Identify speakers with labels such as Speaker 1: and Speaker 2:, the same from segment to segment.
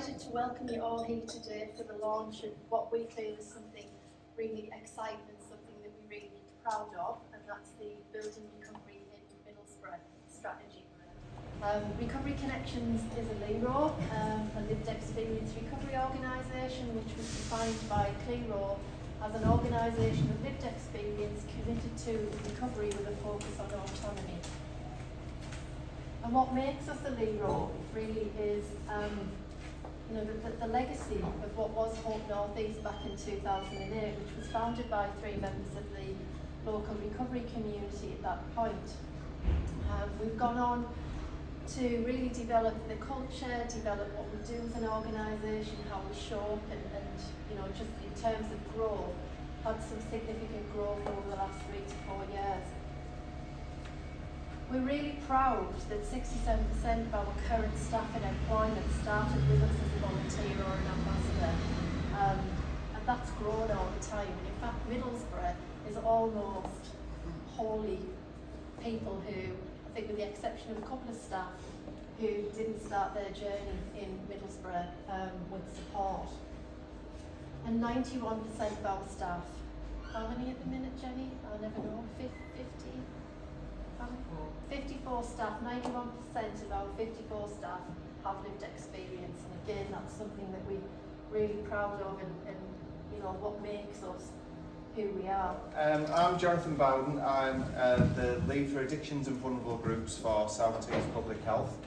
Speaker 1: delighted to welcome you all here today for the launch of what we feel is something really exciting and something that we're really proud of, and that's the Building Recovery in Middlesbrough strategy. Recovery Connections is a LERO, a lived experience recovery organisation, which was defined by CLERO as an organisation of lived experience committed to recovery with a focus on autonomy. And what makes us a LERO really is the legacy of what was Hope North East back in 2008, which was founded by 3 members of the local recovery community at that point. We've gone on to really develop the culture, develop what we do as an organisation, how we show up, and just in terms of growth, had some significant growth over the last 3 to 4 years. We're really proud that 67% of our current staff in employment started with us as a volunteer or an ambassador, and that's grown all the time. And in fact, Middlesbrough is almost wholly people who, I think with the exception of a couple of staff, who didn't start their journey in Middlesbrough with support. And 91% of our staff, how many at the minute, Jenny? I never know, 54 staff, 91% of our 54 staff have lived experience, and again that's something that we're really proud of, and what makes us who we are.
Speaker 2: I'm Jonathan Bowden. I'm the lead for addictions and vulnerable groups for South Tees Public Health.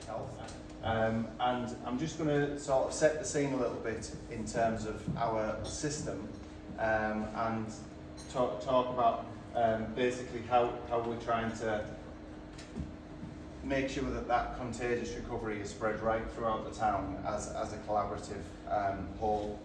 Speaker 2: And I'm just going to sort of set the scene a little bit in terms of our system, and talk about basically how we're trying to make sure that contagious recovery is spread right throughout the town as a collaborative whole.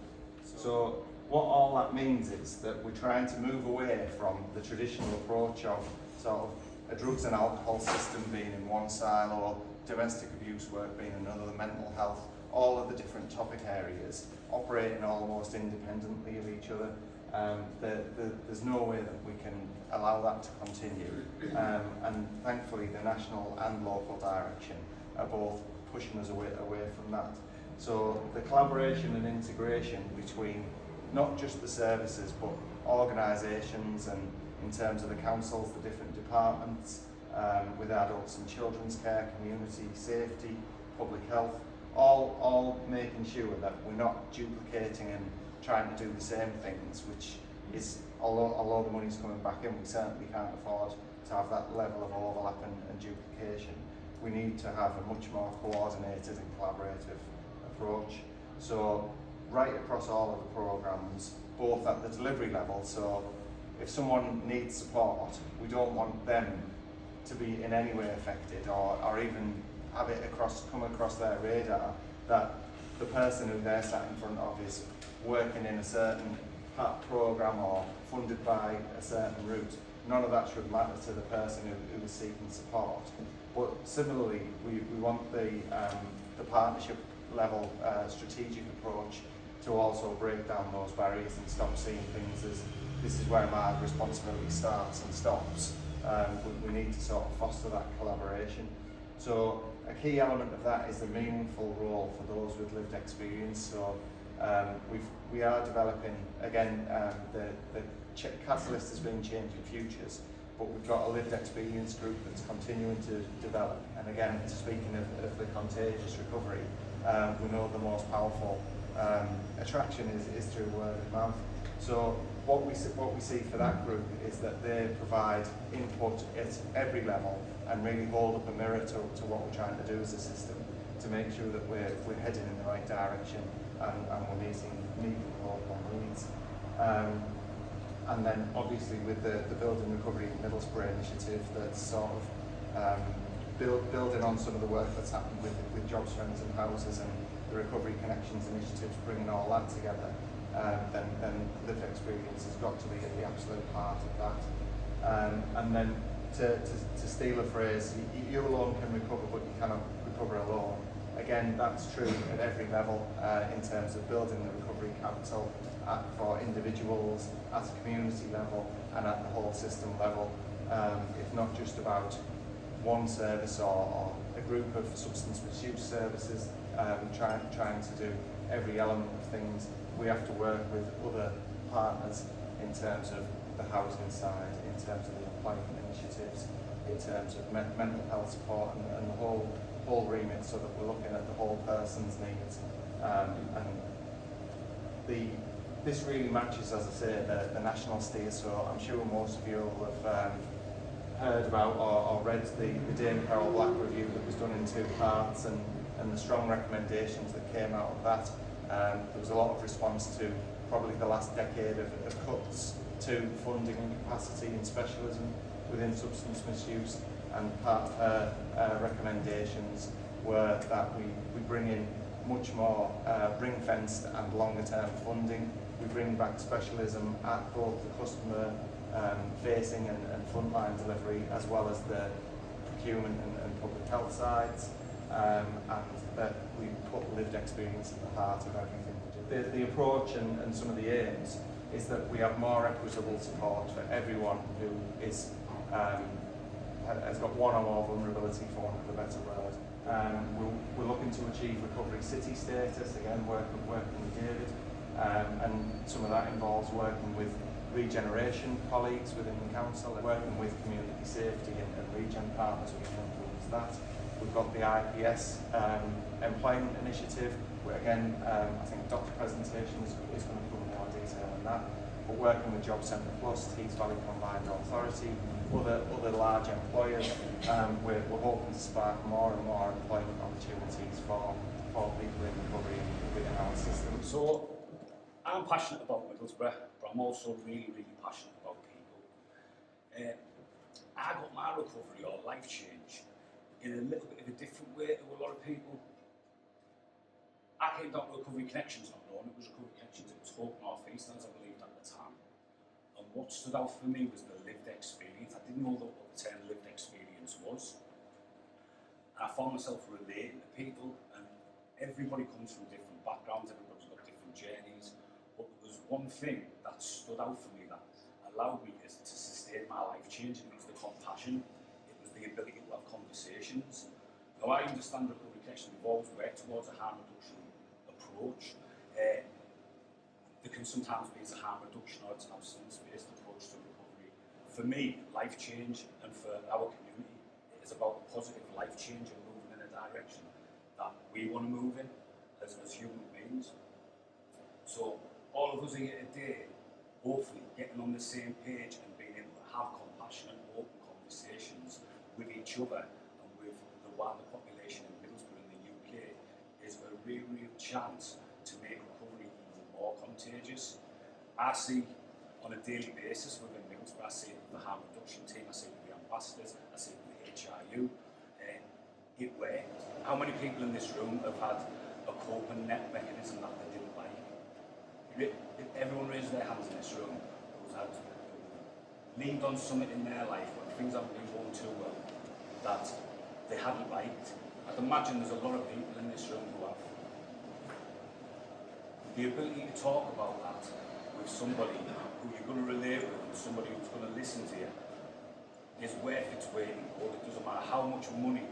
Speaker 2: So what all that means is that we're trying to move away from the traditional approach of sort of a drugs and alcohol system being in one silo, domestic abuse work being another, mental health, all of the different topic areas operating almost independently of each other. There's no way that we can allow that to continue, and thankfully the national and local direction are both pushing us away from that. So the collaboration and integration between not just the services but organisations, and in terms of the councils, the different departments, with adults and children's care, community safety, public health, all making sure that we're not duplicating and trying to do the same things, which is, although the money's coming back in, we certainly can't afford to have that level of overlap and duplication. We need to have a much more coordinated and collaborative approach. So right across all of the programmes, both at the delivery level, so if someone needs support, we don't want them to be in any way affected or even have it come across their radar that the person who they're sat in front of is working in a certain programme or funded by a certain route. None of that should matter to the person who is seeking support. But similarly, we want the partnership level strategic approach to also break down those barriers and stop seeing things as this is where my responsibility starts and stops. We need to sort of foster that collaboration. So a key element of that is the meaningful role for those with lived experience. So we are developing, again, the catalyst has been changing futures, but we've got a lived experience group that's continuing to develop. And again, speaking of the contagious recovery, we know the most powerful attraction is through word of mouth. So what we see for that group is that they provide input at every level and really hold up a mirror to what we're trying to do as a system to make sure that we're heading in the right direction and we're meeting local needs. And then obviously with the Building Recovery in Middlesbrough initiative, that's sort of building on some of the work that's happened with Jobs, Friends and Houses and the Recovery Connections initiatives, bringing all that together, then lived experience has got to be at the absolute heart of that. And then to steal a phrase, you alone can recover, but you cannot recover alone. Again, that's true at every level in terms of building the recovery capital for individuals, at a community level and at the whole system level. It's not just about one service or a group of substance misuse services trying to do every element of things. We have to work with other partners in terms of the housing side, in terms of the employment initiatives, in terms of mental health support and the whole remit, so that we're looking at the whole person's needs. This really matches, as I say, the national steer, so I'm sure most of you will have heard about or read the Dame Carol Black review that was done in 2 parts, and the strong recommendations that came out of that. There was a lot of response to probably the last decade of cuts to funding and capacity and specialism within substance misuse, and part of her recommendations were that we bring in much more ring-fenced and longer-term funding. We bring back specialism at both the customer facing and frontline delivery, as well as the procurement and public health sides, and that we put lived experience at the heart of everything we do. The approach and some of the aims is that we have more equitable support for everyone who is has got one or more vulnerability, for want of a better word. We're looking to achieve recovery city status, again working with David, and some of that involves working with regeneration colleagues within the council, and working with community safety and regen partners. We can influence that. We've got the IPS employment initiative, where again I think Dr. presentation is going to put more detail on that. But working with Job Centre Plus, Tees Valley Combined Authority, other large employers, we're hoping to spark more and more employment opportunities for people in recovery within our system.
Speaker 3: So I'm passionate about Middlesbrough, but I'm also really passionate about people. I got my recovery or life change in a little bit of a different way to a lot of people. I came down to Recovery Connections not knowing it was Recovery Connections. It was Hope North East, as I believed at the time. And what stood out for me was the lived experience. I didn't know what the term lived experience was. And I found myself relating to people, and everybody comes from different backgrounds, everybody's got different journeys. But there was one thing that stood out for me that allowed me to sustain my life change, and it was the compassion. It was the ability to have conversations. Now I understand Recovery Connection, we've always worked towards a harm reduction approach. There can sometimes be a harm reduction or it's an abstinence-based approach to recovery. For me, life change, and for our community, it is about a positive life change and moving in a direction that we want to move in as human beings. So all of us here today, hopefully getting on the same page and being able to have compassionate, open conversations with each other and with the wider population in Middlesbrough and the UK is a real chance to make recovery even more contagious. I see on a daily basis within Middlesbrough, I see it with the harm reduction team, I see it with the ambassadors, I see it with the HRU. It worked. How many people in this room have had a coping mechanism that they didn't like? If everyone raised their hands in this room who's had leaned on something in their life when things haven't been going too well that they hadn't liked. I'd imagine there's a lot of people in this room who have. The ability to talk about that with somebody who you're going to relate with and somebody who's going to listen to you is worth its weight in gold. It doesn't matter how much money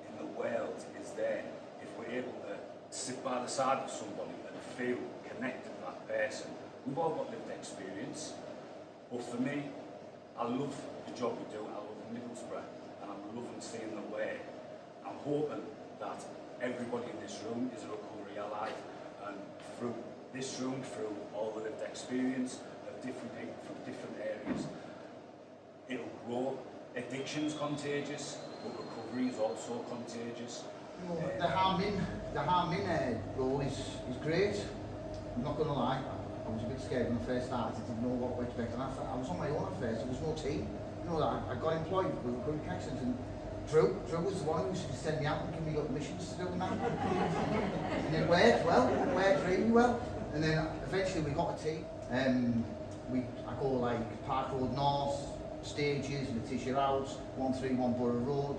Speaker 3: in the world is there if we're able to sit by the side of somebody and feel connected to that person. We've all got lived experience, but for me, I love the job we do, I love Middlesbrough, and I'm loving seeing the way. I'm hoping that everybody in this room is a recovery ally, and through this room, through all the lived experience of different people from different areas, it'll grow. Addiction's contagious, but recovery is also contagious.
Speaker 4: The harming role is great. I'm not going to lie, I was a bit scared when I first started, I didn't know what to expect, and I was on my own at first, there was no team. You know, I got employed with Recovery Connections, and Drew was the one who used to send me out and give me little missions to do and that. And it worked well, it worked really well. And then eventually we got a team. I go like Park Road North, Stages, Letitia House, 131 Borough Road.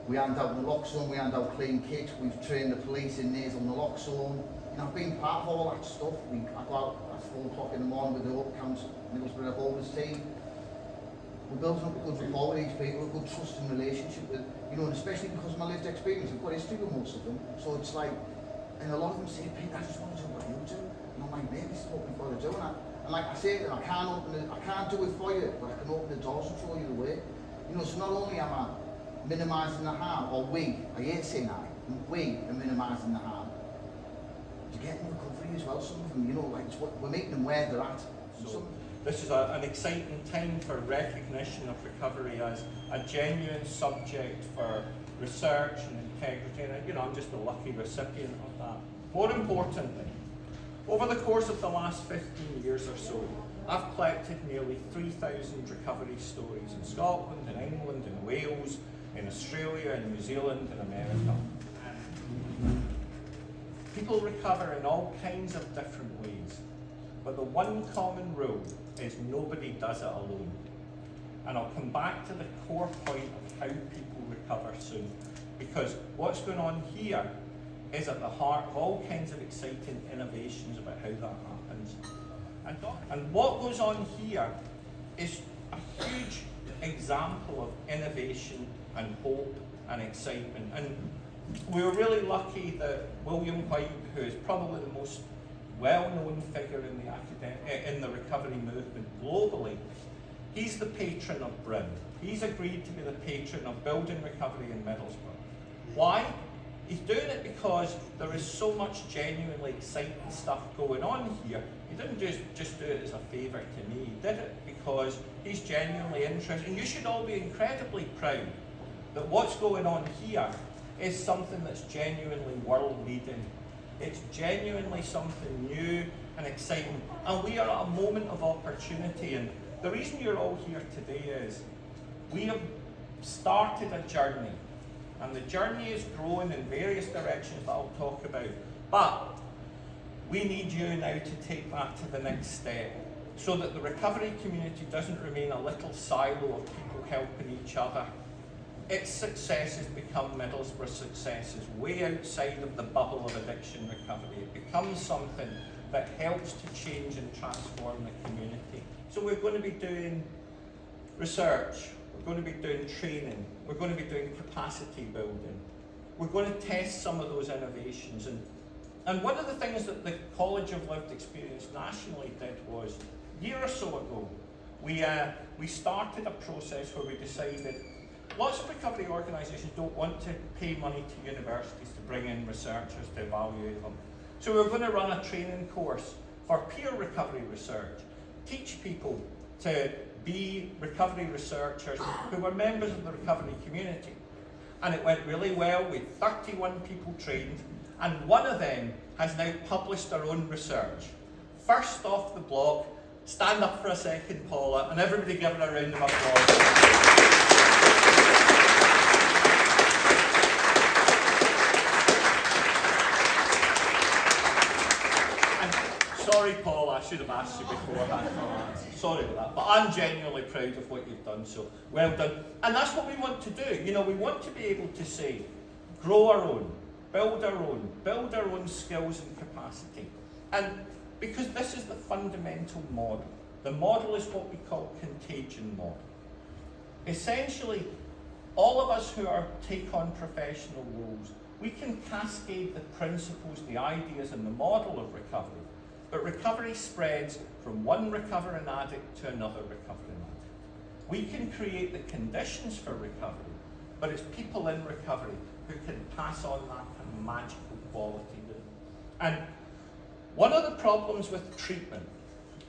Speaker 4: We hand out naloxone, we hand out clean kits, we've trained the police in nasal naloxone. And I've been part of all that stuff. I go out at 4 o'clock in the morning with the Hope Council, Middlesbrough Homeless team. We're building up a good rapport with these people, a good trusting relationship with, you know, and especially because of my lived experience, I've got history with most of them. So it's like, And a lot of them say, Pete, I just want to do what you do. And I'm like, mate, this is what we've got to do. And like I say to them, I can't do it for you, but I can open the doors and show you the way. You know, so not only am I minimising the harm, or I hate saying that, we are minimising the harm. To get in recovery as well, some of them, you know, like we're making them where they're at.
Speaker 5: So this is an exciting time for recognition of recovery as a genuine subject for research and integrity, and you know, I'm just a lucky recipient of that. More importantly, over the course of the last 15 years or so, I've collected nearly 3,000 recovery stories in Scotland, in England, in Wales, in Australia, in New Zealand, in America. People recover in all kinds of different ways, but the one common rule is nobody does it alone. And I'll come back to the core point of how people recover soon, because what's going on here is at the heart of all kinds of exciting innovations about how that happens. And what goes on here is a huge example of innovation and hope and excitement. And we were really lucky that William White, who is probably the most well-known figure in the recovery movement globally, he's the patron of BRIM. He's agreed to be the patron of BOWDEN recovery in Middlesbrough. Why? He's doing it because there is so much genuinely exciting stuff going on here. He didn't just do it as a favour to me. He did it because he's genuinely interested. And you should all be incredibly proud that what's going on here is something that's genuinely world-leading. It's genuinely something new and exciting. And we are at a moment of opportunity. And the reason you're all here today is we have started a journey. And the journey is growing in various directions that I'll talk about. But we need you now to take that to the next step so that the recovery community doesn't remain a little silo of people helping each other. Its successes become Middlesbrough successes, way outside of the bubble of addiction recovery. It becomes something that helps to change and transform the community. So we're going to be doing research, we're going to be doing training, we're going to be doing capacity building. We're going to test some of those innovations. And one of the things that the College of Lived Experience nationally did was, a year or so ago, we started a process where we decided lots of recovery organisations don't want to pay money to universities to bring in researchers to evaluate them. So we're going to run a training course for peer recovery research, teach people to be recovery researchers who were members of the recovery community. And it went really well with 31 people trained, and one of them has now published their own research. First off the blog, stand up for a second, Paula, and everybody give her a round of applause. Sorry, Paul, I should have asked you beforehand. Sorry about that, but I'm genuinely proud of what you've done, so well done. And that's what we want to do. You know, we want to be able to say, grow our own, build our own skills and capacity. And because this is the fundamental model. The model is what we call contagion model. Essentially, all of us who take on professional roles, we can cascade the principles, the ideas, and the model of recovery. But recovery spreads from one recovering addict to another recovering addict. We can create the conditions for recovery, but it's people in recovery who can pass on that kind of magical quality. And one of the problems with treatment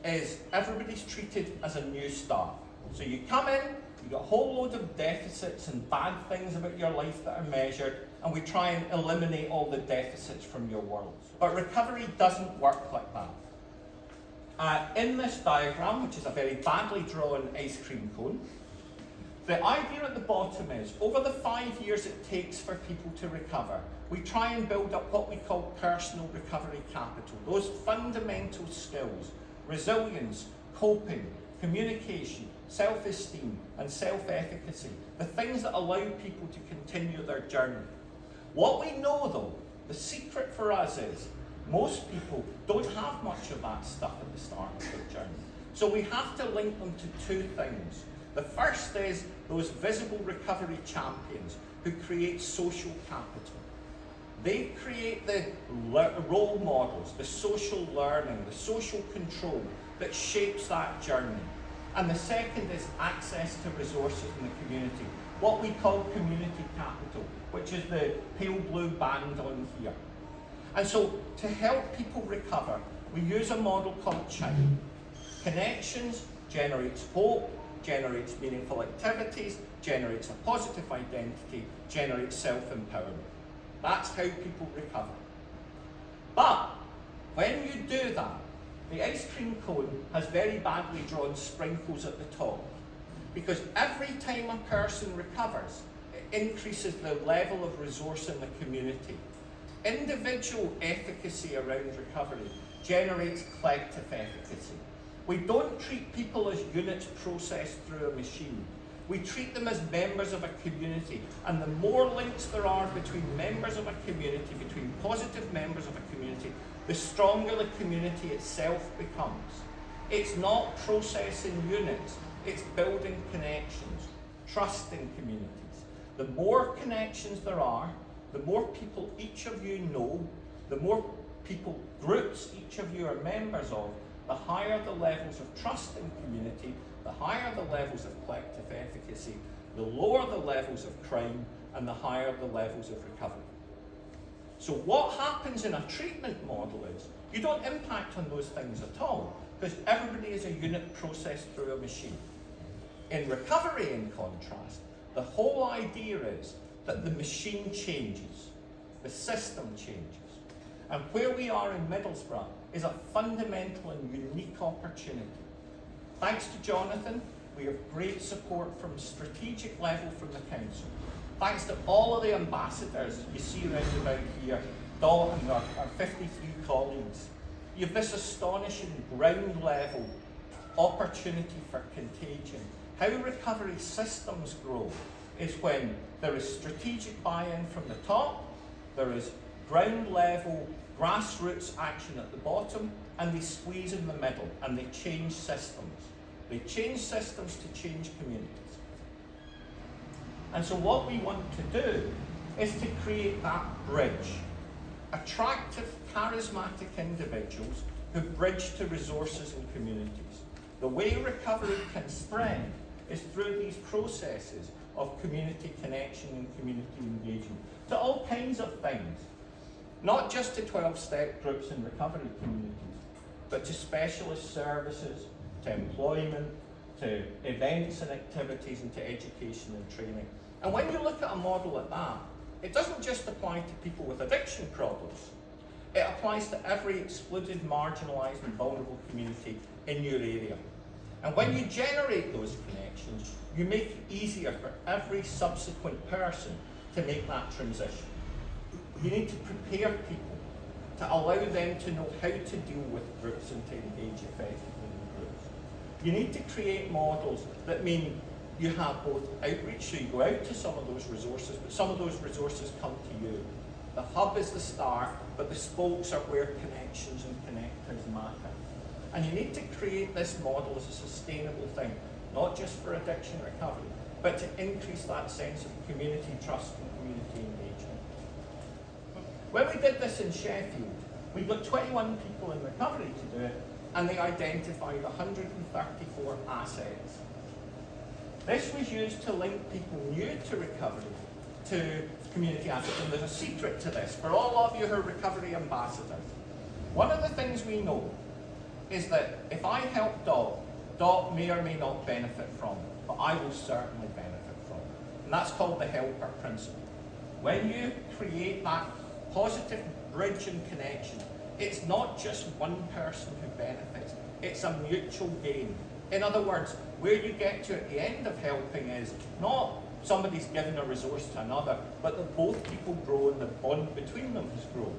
Speaker 5: is everybody's treated as a new start. So you come in, you got a whole load of deficits and bad things about your life that are measured, and we try and eliminate all the deficits from your world. But recovery doesn't work like that. In this diagram, which is a very badly drawn ice cream cone, the idea at the bottom is, over the 5 years it takes for people to recover, we try and build up what we call personal recovery capital, those fundamental skills, resilience, coping, communication, self-esteem, and self-efficacy, the things that allow people to continue their journey. What we know though, the secret for us is, most people don't have much of that stuff at the start of their journey. So we have to link them to two things. The first is those visible recovery champions who create social capital. They create the role models, the social learning, the social control that shapes that journey. And the second is access to resources in the community, what we call community capital, which is the pale blue band on here. And so to help people recover, we use a model called CHIME. Connections generates hope, generates meaningful activities, generates a positive identity, generates self-empowerment. That's how people recover. But when you do that, the ice cream cone has very badly drawn sprinkles at the top, because every time a person recovers, it increases the level of resource in the community. Individual efficacy around recovery generates collective efficacy. We don't treat people as units processed through a machine. We treat them as members of a community, and the more links there are between members of a community, between positive members of a community, the stronger the community itself becomes. It's not processing units, it's building connections, trusting communities. The more connections there are, the more people each of you know, the more people, groups each of you are members of, the higher the levels of trust in community, the higher the levels of collective efficacy, the lower the levels of crime, and the higher the levels of recovery. So what happens in a treatment model is, you don't impact on those things at all, because everybody is a unit processed through a machine. In recovery, in contrast, the whole idea is that the machine changes, the system changes. And where we are in Middlesbrough is a fundamental and unique opportunity. Thanks to Jonathan, we have great support from strategic level from the council. Thanks to all of the ambassadors you see around about here, Dot and our 53 colleagues. You have this astonishing ground level opportunity for contagion. How recovery systems grow is when there is strategic buy-in from the top, there is ground level grassroots action at the bottom, and they squeeze in the middle and they change systems. They change systems to change communities. And so what we want to do is to create that bridge. Attractive, charismatic individuals who bridge to resources and communities. The way recovery can spread is through these processes of community connection and community engagement to all kinds of things. Not just to 12-step groups and recovery communities, but to specialist services, to employment, to events and activities, and to education and training. And when you look at a model like that, it doesn't just apply to people with addiction problems. It applies to every excluded, marginalised and vulnerable community in your area. And when you generate those connections, you make it easier for every subsequent person to make that transition. You need to prepare people to allow them to know how to deal with groups and to engage effectively in groups. You need to create models that mean you have both outreach, so you go out to some of those resources, but some of those resources come to you. The hub is the start, but the spokes are where connections and connectors matter. And you need to create this model as a sustainable thing, not just for addiction recovery, but to increase that sense of community trust and community engagement. When we did this in Sheffield, we got 21 people in recovery to do it, and they identified 134 assets. This was used to link people new to recovery to community assets, and there's a secret to this for all of you who are recovery ambassadors. One of the things we know is that if I help Dot may or may not benefit from it, but I will certainly benefit from it. And that's called the helper principle. When you create that positive bridge and connection, it's not just one person who benefits, it's a mutual gain. In other words, where you get to at the end of helping is not somebody's given a resource to another, but that both people grow and the bond between them has grown.